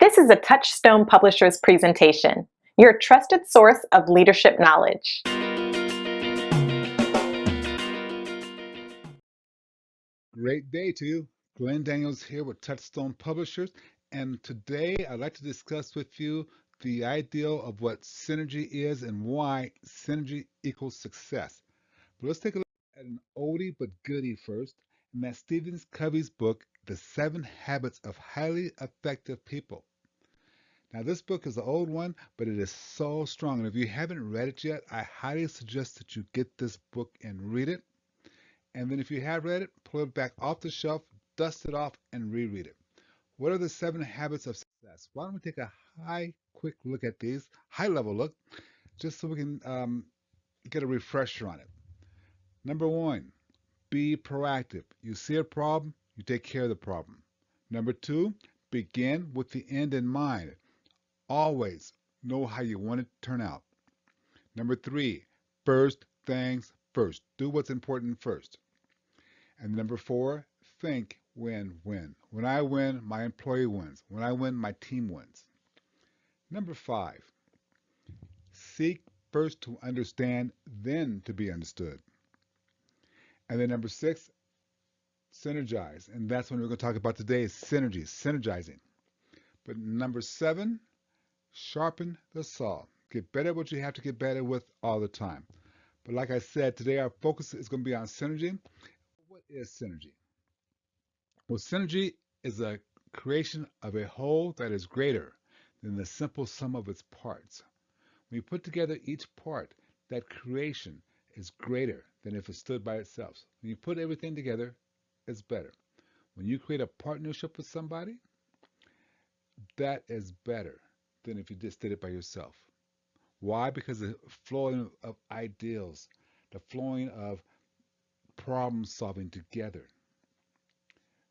This is a Touchstone Publishers presentation, your trusted source of leadership knowledge. Great day to you. Glenn Daniels here with Touchstone Publishers, and today I'd like to discuss with you the ideal of what synergy is and why synergy equals success. But let's take a look at an oldie but goodie first, and that's Stephen Covey's book, The 7 Habits of Highly Effective People. Now, this book is an old one, but it is so strong, and if you haven't read it yet, I highly suggest that you get this book and read it. And then if you have read it, pull it back off the shelf, dust it off, and reread it. What are the 7 habits of success? Why don't we take a quick look at these, high level look, just so we can get a refresher on it. Number 1, be proactive. You see a problem, you take care of the problem. Number 2, begin with the end in mind. Always know how you want it to turn out. Number 3, first things first. Do what's important first. And number 4, think win-win. When I win, my employee wins. When I win, my team wins. Number 5, seek first to understand, then to be understood. And then number 6, synergize. And that's what we're going to talk about today is synergy, synergizing. But number 7, sharpen the saw. Get better at what you have to get better with all the time. But like I said, today our focus is going to be on synergy. What is synergy? Well, synergy is a creation of a whole that is greater than the simple sum of its parts. When you put together each part, that creation is greater than if it stood by itself. When you put everything together, it's better. When you create a partnership with somebody, that is better than if you just did it by yourself. Why? Because the flowing of ideals, the flowing of problem solving together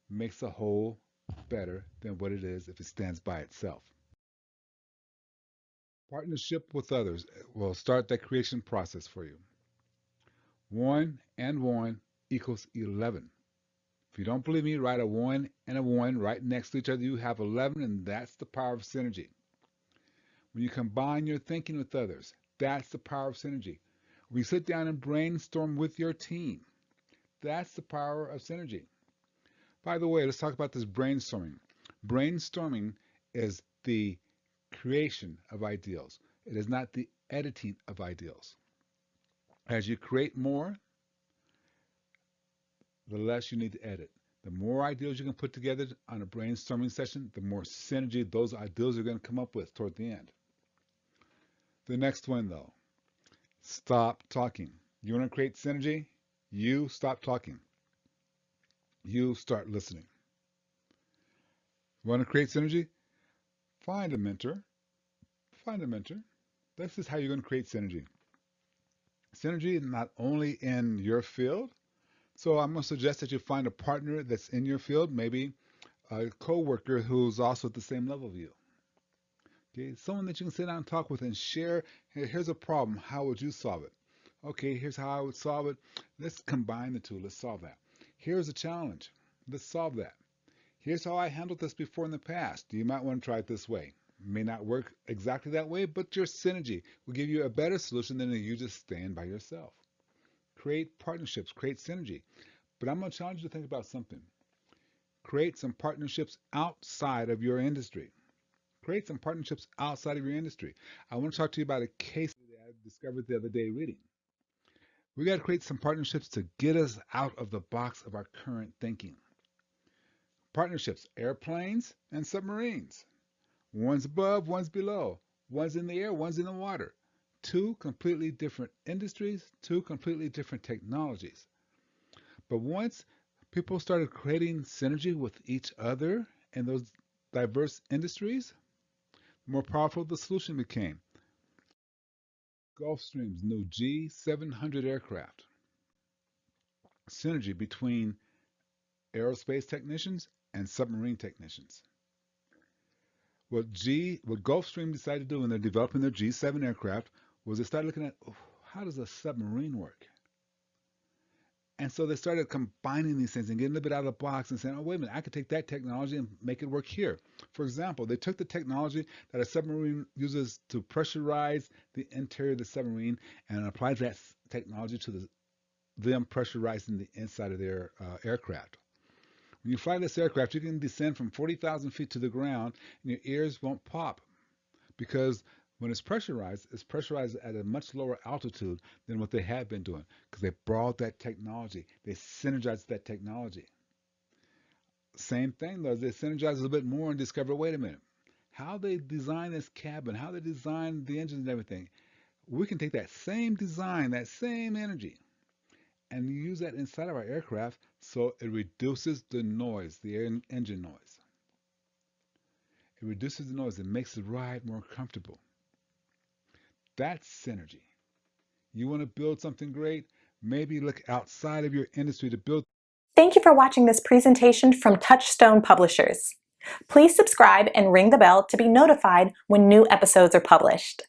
makes a whole better than what it is if it stands by itself. Partnership with others will start that creation process for you. 1 and 1 equals 11. If you don't believe me, write a 1 and a 1 right next to each other. You have 11, and that's the power of synergy. When you combine your thinking with others, that's the power of synergy. When you sit down and brainstorm with your team, that's the power of synergy. By the way, let's talk about this brainstorming. Brainstorming is the creation of ideals. It is not the editing of ideals. As you create more, the less you need to edit. The more ideas you can put together on a brainstorming session, the more synergy those ideas are going to come up with toward the end. The next one, though, stop talking. You want to create synergy? You stop talking. You start listening. You want to create synergy? Find a mentor. Find a mentor. This is how you're going to create synergy. Synergy not only in your field, so I'm going to suggest that you find a partner that's in your field, maybe a coworker who's also at the same level of you. Okay, someone that you can sit down and talk with and share, hey, here's a problem, how would you solve it? Okay, here's how I would solve it. Let's combine the two, let's solve that. Here's a challenge, let's solve that. Here's how I handled this before in the past. You might want to try it this way. It may not work exactly that way, but your synergy will give you a better solution than if you just stand by yourself. Create partnerships, create synergy. But I'm going to challenge you to think about something. Create some partnerships outside of your industry. Create some partnerships outside of your industry. I want to talk to you about a case that I discovered the other day reading. We got to create some partnerships to get us out of the box of our current thinking. Partnerships, airplanes and submarines. One's above, one's below. One's in the air, one's in the water. Two completely different industries, two completely different technologies. But once people started creating synergy with each other in those diverse industries, the more powerful the solution became. Gulfstream's new G700 aircraft. Synergy between aerospace technicians and submarine technicians. What Gulfstream decided to do when they're developing their G7 aircraft was they started looking at, oh, how does a submarine work? And so they started combining these things and getting a little bit out of the box and saying, oh, wait a minute, I could take that technology and make it work here. For example, they took the technology that a submarine uses to pressurize the interior of the submarine and applied that technology to them pressurizing the inside of their aircraft. When you fly this aircraft, you can descend from 40,000 feet to the ground and your ears won't pop because when it's pressurized at a much lower altitude than what they have been doing because they brought that technology, they synergized that technology. Same thing though, they synergize a little bit more and discover, wait a minute, how they design this cabin, how they design the engines and everything. We can take that same design, that same energy, and use that inside of our aircraft so it reduces the noise, the engine noise. It reduces the noise. It makes the ride more comfortable. That's synergy. You want to build something great? Maybe look outside of your industry to build. Thank you for watching this presentation from Touchstone Publishers. Please subscribe and ring the bell to be notified when new episodes are published.